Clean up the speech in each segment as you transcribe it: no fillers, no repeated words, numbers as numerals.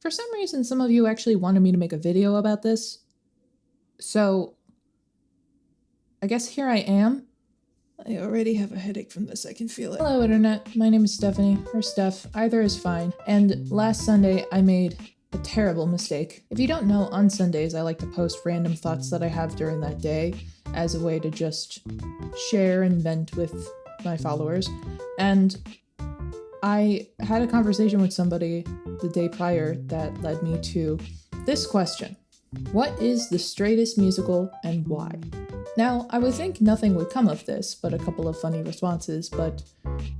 For some reason, some of you actually wanted me to make a video about this. So, I guess here I am. I already have a headache from this, I can feel it. Hello, Internet. My name is Stephanie, or Steph. Either is fine. And last Sunday, I made a terrible mistake. If you don't know, on Sundays, I like to post random thoughts that I have during that day as a way to just share and vent with my followers. And I had a conversation with somebody the day prior that led me to this question. What is the straightest musical and why? Now, I would think nothing would come of this, but a couple of funny responses, but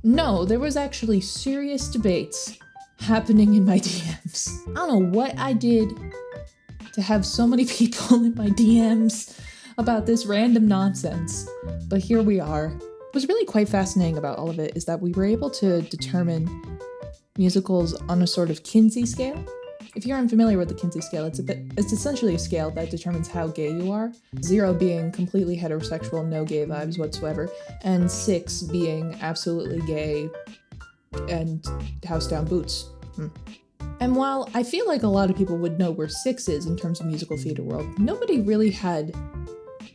no, there was actually serious debates happening in my DMs. I don't know what I did to have so many people in my DMs about this random nonsense, but here we are. What's really quite fascinating about all of it is that we were able to determine musicals on a sort of Kinsey scale. If you're unfamiliar with the Kinsey scale, it's essentially a scale that determines how gay you are. 0 being completely heterosexual, no gay vibes whatsoever, and 6 being absolutely gay and house down boots. And while I feel like a lot of people would know where 6 is in terms of musical theater world, nobody really had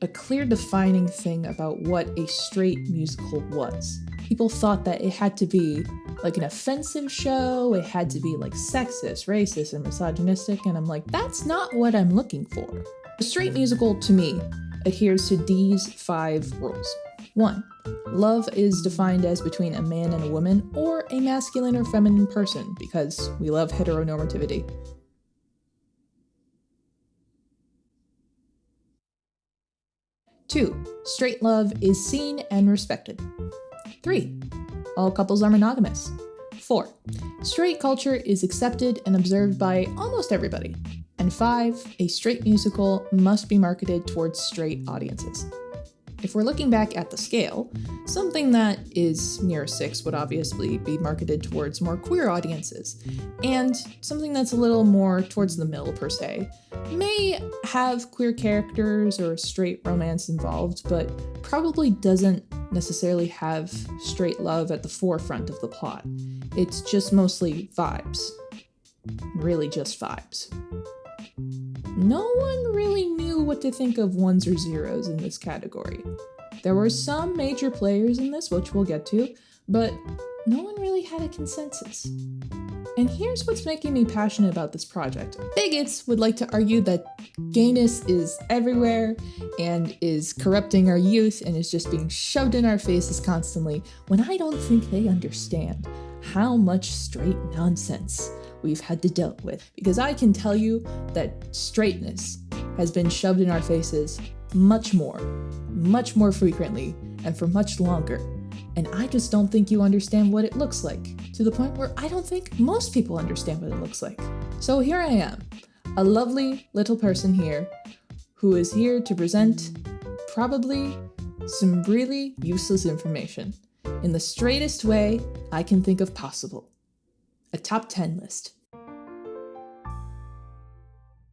a clear defining thing about what a straight musical was. People thought that it had to be like an offensive show, it had to be like sexist, racist, and misogynistic, and I'm like, that's not what I'm looking for. A straight musical, to me, adheres to these 5 rules. 1. Love is defined as between a man and a woman, or a masculine or feminine person, because we love heteronormativity. 2. Straight love is seen and respected. 3. All couples are monogamous. 4. Straight culture is accepted and observed by almost everybody. And 5. A straight musical must be marketed towards straight audiences. If we're looking back at the scale, something that is near 6 would obviously be marketed towards more queer audiences, and something that's a little more towards the middle per se may have queer characters or straight romance involved, but probably doesn't necessarily have straight love at the forefront of the plot. It's just mostly vibes. Really just vibes. No one really knew what to think of 1s or 0s in this category. There were some major players in this, which we'll get to, but no one really had a consensus. And here's what's making me passionate about this project. Bigots would like to argue that gayness is everywhere and is corrupting our youth and is just being shoved in our faces constantly, when I don't think they understand how much straight nonsense we've had to deal with. Because I can tell you that straightness has been shoved in our faces much more frequently, and for much longer. And I just don't think you understand what it looks like, to the point where I don't think most people understand what it looks like. So here I am, a lovely little person here, who is here to present probably some really useless information in the straightest way I can think of possible. A top 10 list.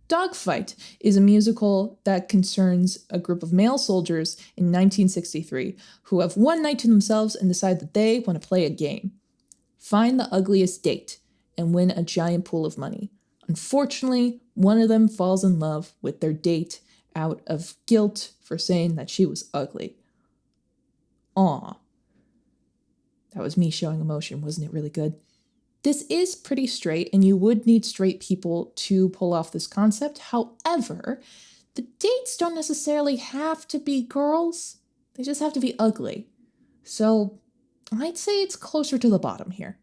Dogfight is a musical that concerns a group of male soldiers in 1963 who have one night to themselves and decide that they want to play a game. Find the ugliest date and win a giant pool of money. Unfortunately, one of them falls in love with their date out of guilt for saying that she was ugly. Aw. That was me showing emotion, wasn't it really good? This is pretty straight, and you would need straight people to pull off this concept. However, the dates don't necessarily have to be girls. They just have to be ugly. So I'd say it's closer to the bottom here.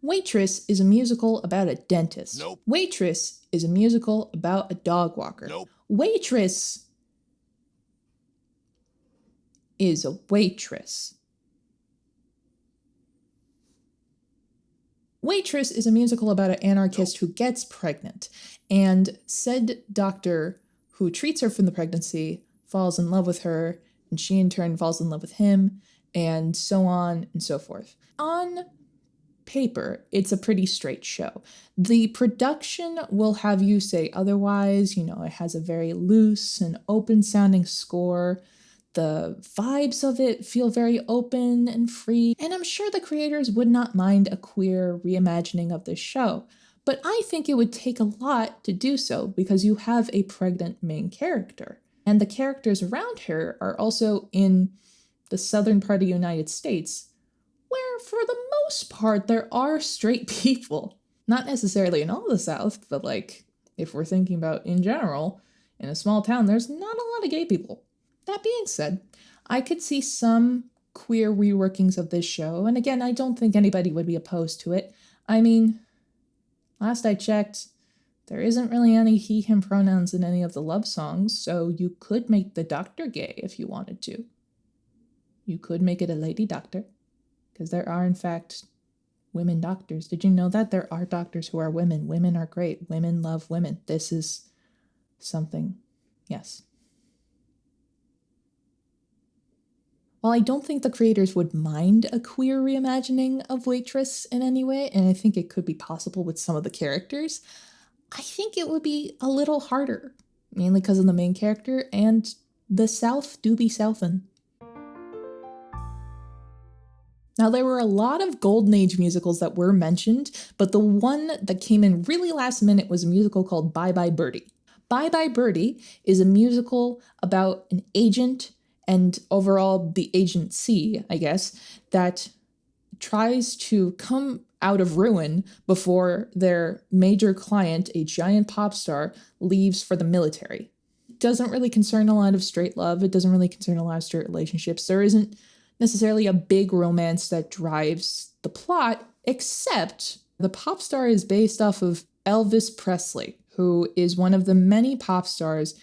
Waitress is a musical about a dentist. Nope. Waitress is a musical about a dog walker. Nope. Waitress is a waitress. Waitress is a musical about an anarchist who gets pregnant, and said doctor who treats her for the pregnancy falls in love with her, and she in turn falls in love with him, and so on and so forth. On paper, it's a pretty straight show. The production will have you say otherwise. It has a very loose and open-sounding score. The vibes of it feel very open and free, and I'm sure the creators would not mind a queer reimagining of this show. But I think it would take a lot to do so because you have a pregnant main character. And the characters around her are also in the southern part of the United States, where for the most part there are straight people. Not necessarily in all the South, but like if we're thinking about in general, in a small town, there's not a lot of gay people. That being said, I could see some queer reworkings of this show, and again, I don't think anybody would be opposed to it. I mean, last I checked, there isn't really any he, him pronouns in any of the love songs, so you could make the doctor gay if you wanted to. You could make it a lady doctor, because there are, in fact, women doctors. Did you know that? There are doctors who are women. Women are great. Women love women. This is something. Yes. While I don't think the creators would mind a queer reimagining of Waitress in any way, and I think it could be possible with some of the characters, I think it would be a little harder, mainly because of the main character, and the South do be Southin'. Now, there were a lot of Golden Age musicals that were mentioned, but the one that came in really last minute was a musical called Bye Birdie. Bye Birdie is a musical about an agent and overall the agency, I guess, that tries to come out of ruin before their major client, a giant pop star, leaves for the military. It doesn't really concern a lot of straight love. It doesn't really concern a lot of straight relationships. There isn't necessarily a big romance that drives the plot, except the pop star is based off of Elvis Presley, who is one of the many pop stars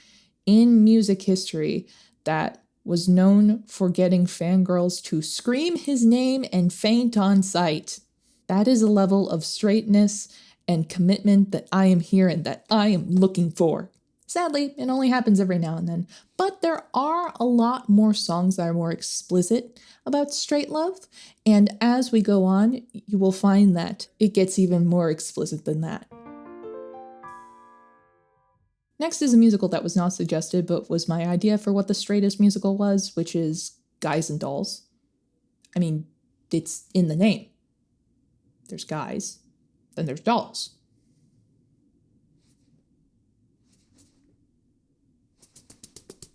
in music history that was known for getting fangirls to scream his name and faint on sight. That is a level of straightness and commitment that I am here and that I am looking for. Sadly, it only happens every now and then, but there are a lot more songs that are more explicit about straight love, and as we go on, you will find that it gets even more explicit than that. Next is a musical that was not suggested, but was my idea for what the straightest musical was, which is Guys and Dolls. I mean, it's in the name. There's guys, then there's dolls.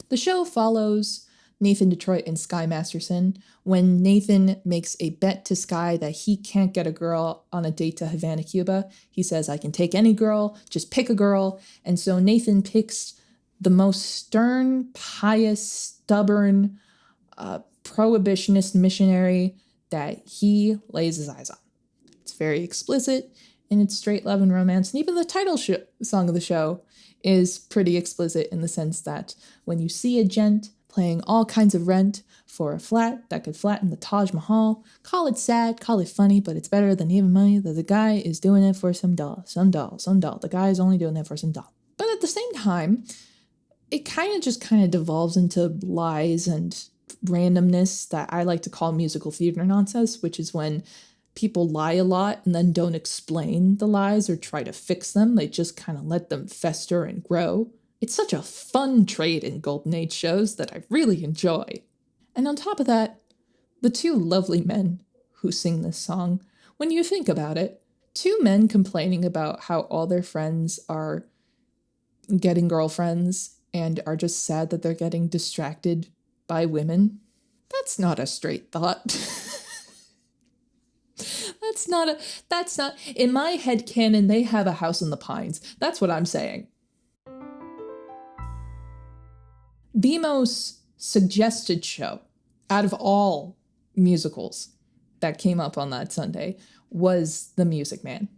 The show follows Nathan Detroit and Sky Masterson when Nathan makes a bet to Sky that he can't get a girl on a date to Havana, Cuba. He says, I can take any girl, just pick a girl. And so Nathan picks the most stern, pious, stubborn, prohibitionist missionary that he lays his eyes on. It's very explicit in its straight love and romance. And even the title song of the show is pretty explicit in the sense that when you see a gent playing all kinds of rent for a flat that could flatten the Taj Mahal, call it sad, call it funny, but it's better than even money that the guy is doing it for some doll. The guy is only doing it for some doll. But at the same time, it kind of devolves into lies and randomness that I like to call musical theater nonsense, which is when people lie a lot and then don't explain the lies or try to fix them. They just kind of let them fester and grow. It's such a fun trait in Golden Age shows that I really enjoy. And on top of that, the two lovely men who sing this song, when you think about it, two men complaining about how all their friends are getting girlfriends and are just sad that they're getting distracted by women. That's not a straight thought. That's not, in my headcanon, they have a house in the pines. That's what I'm saying. The most suggested show out of all musicals that came up on that Sunday was The Music Man,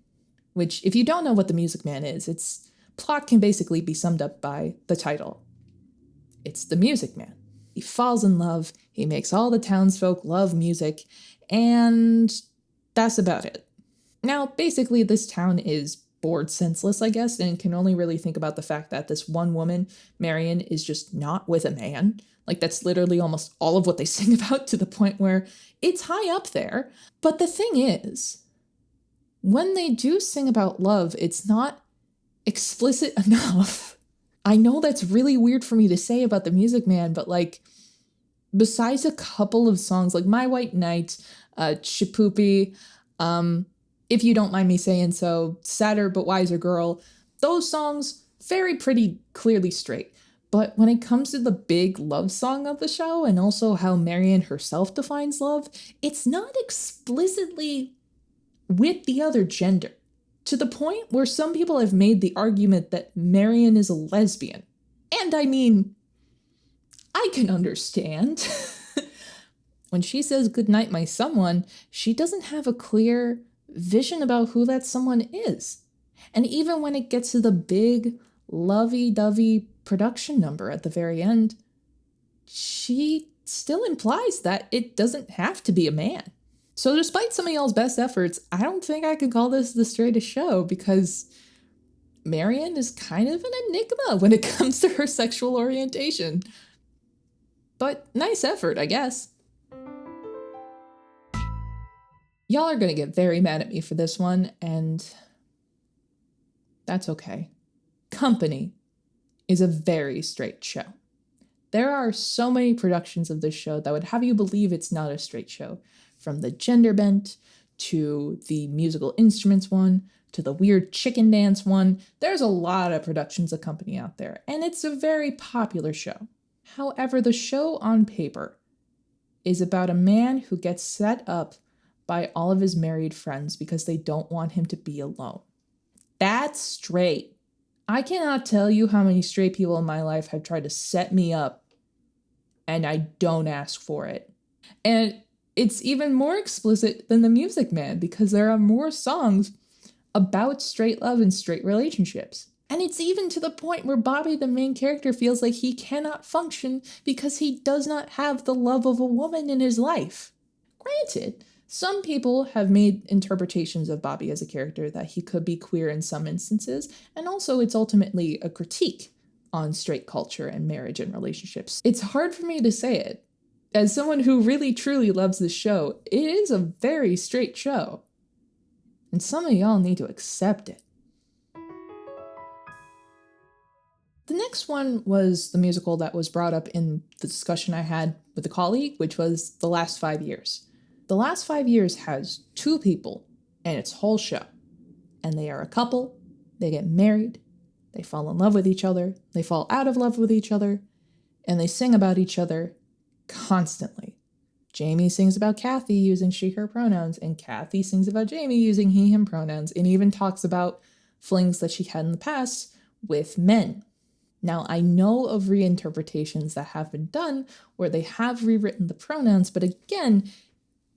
which, if you don't know what The Music Man is, its plot can basically be summed up by the title. It's the Music Man. He falls in love, he makes all the townsfolk love music, and that's about it. Now, basically, this town is bored senseless, I guess, and can only really think about the fact that this one woman, Marion, is just not with a man. Like, that's literally almost all of what they sing about, to the point where it's high up there. But the thing is, when they do sing about love, it's not explicit enough. I know that's really weird for me to say about The Music Man, but like, besides a couple of songs like My White Knight, Chipoopy, If You Don't Mind Me Saying So, Sadder But Wiser Girl, those songs, very pretty clearly straight. But when it comes to the big love song of the show, and also how Marion herself defines love, it's not explicitly with the other gender, to the point where some people have made the argument that Marion is a lesbian. And I mean, I can understand. When she says goodnight, my someone, she doesn't have a clear vision about who that someone is. And even when it gets to the big, lovey-dovey production number at the very end, she still implies that it doesn't have to be a man. So despite some of y'all's best efforts, I don't think I could call this the straightest show, because Marion is kind of an enigma when it comes to her sexual orientation. But nice effort, I guess. Y'all are gonna get very mad at me for this one, and that's okay. Company is a very straight show. There are so many productions of this show that would have you believe it's not a straight show. From the gender bent, to the musical instruments one, to the weird chicken dance one. There's a lot of productions of Company out there, and it's a very popular show. However, the show on paper is about a man who gets set up by all of his married friends because they don't want him to be alone. That's straight. I cannot tell you how many straight people in my life have tried to set me up, and I don't ask for it. And it's even more explicit than The Music Man, because there are more songs about straight love and straight relationships. And it's even to the point where Bobby, the main character, feels like he cannot function because he does not have the love of a woman in his life. Granted, some people have made interpretations of Bobby as a character that he could be queer in some instances, and also it's ultimately a critique on straight culture and marriage and relationships. It's hard for me to say it. As someone who really truly loves this show, it is a very straight show. And some of y'all need to accept it. The next one was the musical that was brought up in the discussion I had with a colleague, which was The Last 5 Years. The Last 5 Years has two people in its whole show. And they are a couple, they get married, they fall in love with each other, they fall out of love with each other, and they sing about each other constantly. Jamie sings about Kathy using she, her pronouns, and Kathy sings about Jamie using he, him pronouns, and even talks about flings that she had in the past with men. Now, I know of reinterpretations that have been done where they have rewritten the pronouns, but again,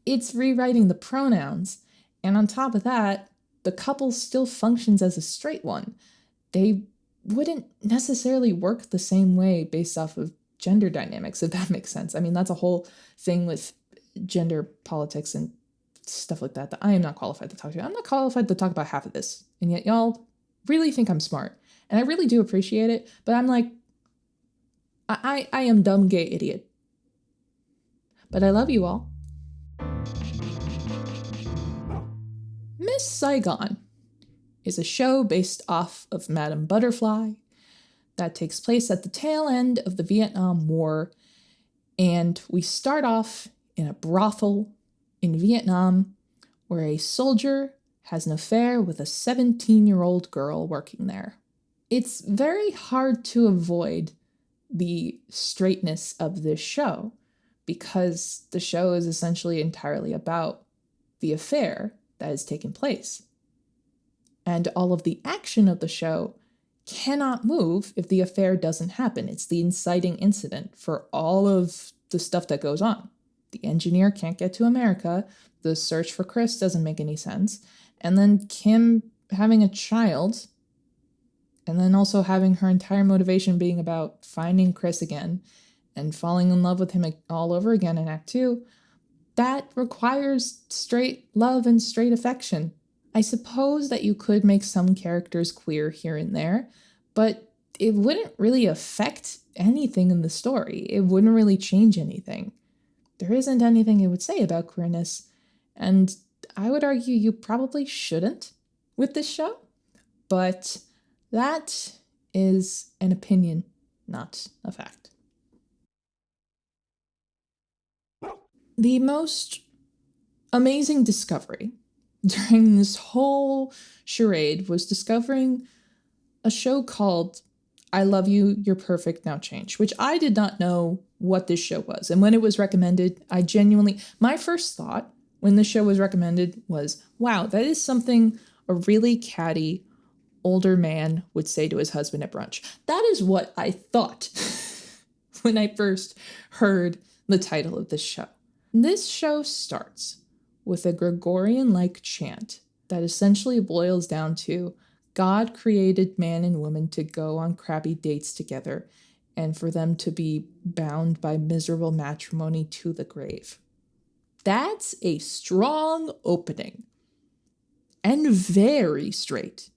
it's rewriting the pronouns. And on top of that, the couple still functions as a straight one. They wouldn't necessarily work the same way based off of gender dynamics, if that makes sense. I mean, that's a whole thing with gender politics and stuff like that I am not qualified to talk to. I'm not qualified to talk about half of this. And yet y'all really think I'm smart. And I really do appreciate it, but I'm like, I am dumb gay idiot. But I love you all. Miss Saigon is a show based off of Madame Butterfly that takes place at the tail end of the Vietnam War, and we start off in a brothel in Vietnam where a soldier has an affair with a 17-year-old girl working there. It's very hard to avoid the straightness of this show because the show is essentially entirely about the affair that has taken place. And all of the action of the show cannot move if the affair doesn't happen. It's the inciting incident for all of the stuff that goes on. The engineer can't get to America, the search for Chris doesn't make any sense, and then Kim having a child, and then also having her entire motivation being about finding Chris again and falling in love with him all over again in Act 2, that requires straight love and straight affection. I suppose that you could make some characters queer here and there, but it wouldn't really affect anything in the story. It wouldn't really change anything. There isn't anything it would say about queerness, and I would argue you probably shouldn't with this show, but that is an opinion, not a fact. The most amazing discovery during this whole charade was discovering a show called I Love You, You're Perfect, Now Change, which I did not know what this show was. And when it was recommended, my first thought when the show was recommended was, wow, that is something a really catty older man would say to his husband at brunch. That is what I thought when I first heard the title of this show. This show starts with a Gregorian-like chant that essentially boils down to God created man and woman to go on crappy dates together and for them to be bound by miserable matrimony to the grave. That's a strong opening and very straight.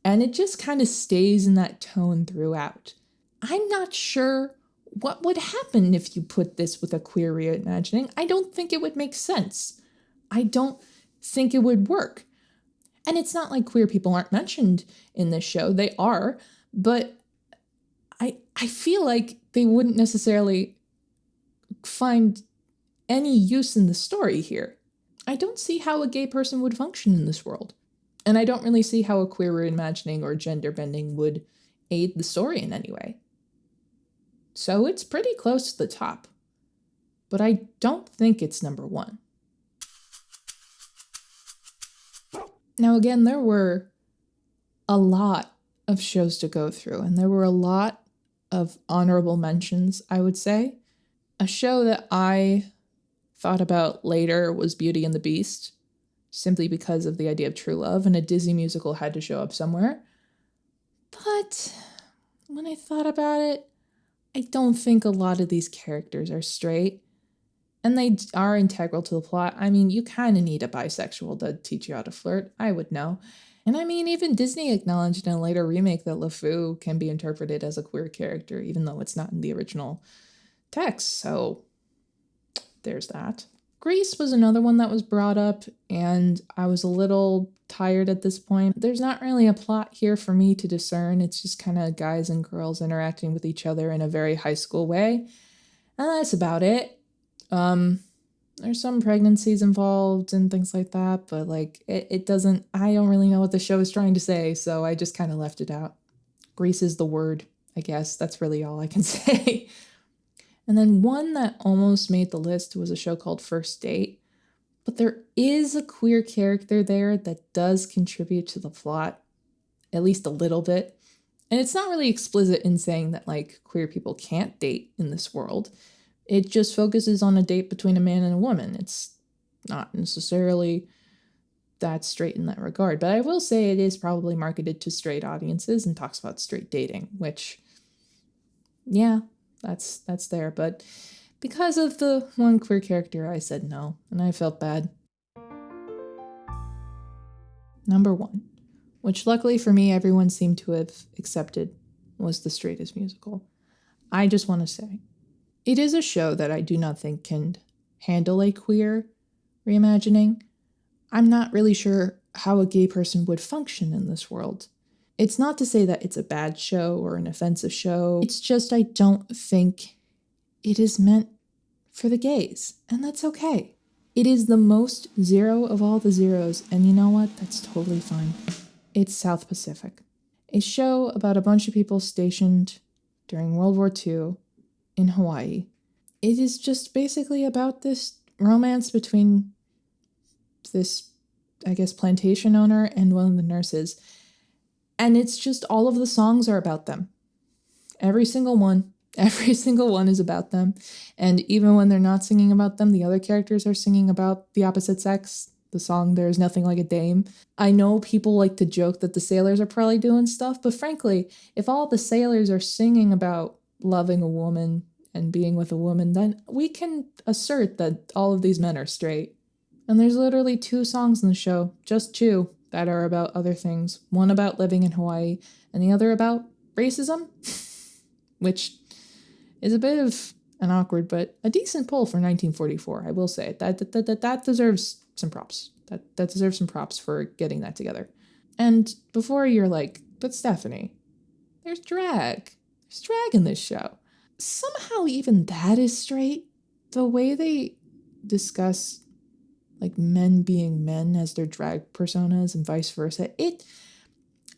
And it just kind of stays in that tone throughout. I'm not sure what would happen if you put this with a queer reimagining. I don't think it would make sense. I don't think it would work. And it's not like queer people aren't mentioned in this show. They are, but I feel like they wouldn't necessarily find any use in the story here. I don't see how a gay person would function in this world. And I don't really see how a queer reimagining or gender bending would aid the story in any way. So it's pretty close to the top. But I don't think it's number one. Now again, there were a lot of shows to go through, and there were a lot of honorable mentions, I would say. A show that I thought about later was Beauty and the Beast, simply because of the idea of true love, and a Disney musical had to show up somewhere. But when I thought about it, I don't think a lot of these characters are straight, and they are integral to the plot. I mean, you kind of need a bisexual to teach you how to flirt, I would know. And I mean, even Disney acknowledged in a later remake that LeFou can be interpreted as a queer character, even though it's not in the original text, so there's that. Grease was another one that was brought up, and I was a little tired at this point. There's not really a plot here for me to discern. It's just kind of guys and girls interacting with each other in a very high school way. And that's about it. There's some pregnancies involved and things like that, but like it doesn't, I don't really know what the show is trying to say, so I just kind of left it out. Grease is the word, I guess. That's really all I can say. And then one that almost made the list was a show called First Date. But there is a queer character there that does contribute to the plot, at least a little bit. And it's not really explicit in saying that like queer people can't date in this world. It just focuses on a date between a man and a woman. It's not necessarily that straight in that regard. But I will say it is probably marketed to straight audiences and talks about straight dating, which, yeah, that's there. But because of the one queer character, I said no, and I felt bad. Number one, which luckily for me, everyone seemed to have accepted, was the straightest musical. I just want to say, it is a show that I do not think can handle a queer reimagining. I'm not really sure how a gay person would function in this world. It's not to say that it's a bad show or an offensive show. It's just I don't think it is meant for the gays, and that's okay. It is the most zero of all the zeros, and you know what? That's totally fine. It's South Pacific, a show about a bunch of people stationed during World War II in Hawaii. It is just basically about this romance between this, I guess, plantation owner and one of the nurses. And it's just all of the songs are about them. Every single one is about them. And even when they're not singing about them, the other characters are singing about the opposite sex. The song There's Nothing Like a Dame. I know people like to joke that the sailors are probably doing stuff, but frankly, if all the sailors are singing about loving a woman and being with a woman, then we can assert that all of these men are straight. And there's literally 2 songs in the show, just 2, that are about other things. One about living in Hawaii, and the other about racism, which is a bit of an awkward but a decent pull for 1944, I will say. That deserves some props. That deserves some props for getting that together. And before you're like, but Stephanie, there's drag. There's drag in this show. Somehow even that is straight. The way they discuss like men being men as their drag personas and vice versa.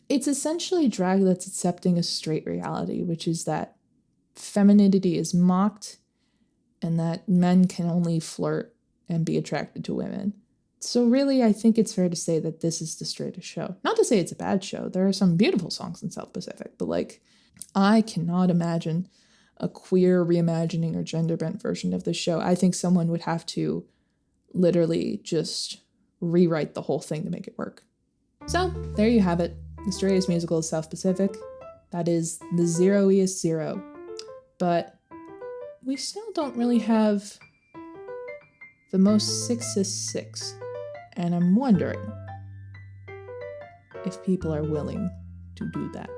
It's essentially drag that's accepting a straight reality, which is that femininity is mocked and that men can only flirt and be attracted to women. So really, I think it's fair to say that this is the straightest show. Not to say it's a bad show. There are some beautiful songs in South Pacific, but like, I cannot imagine a queer reimagining or gender bent version of the show. I think someone would have to literally just rewrite the whole thing to make it work. So there you have it. The straightest musical is South Pacific. That is the zeroiest zero. But we still don't really have the most sixest six. And I'm wondering if people are willing to do that.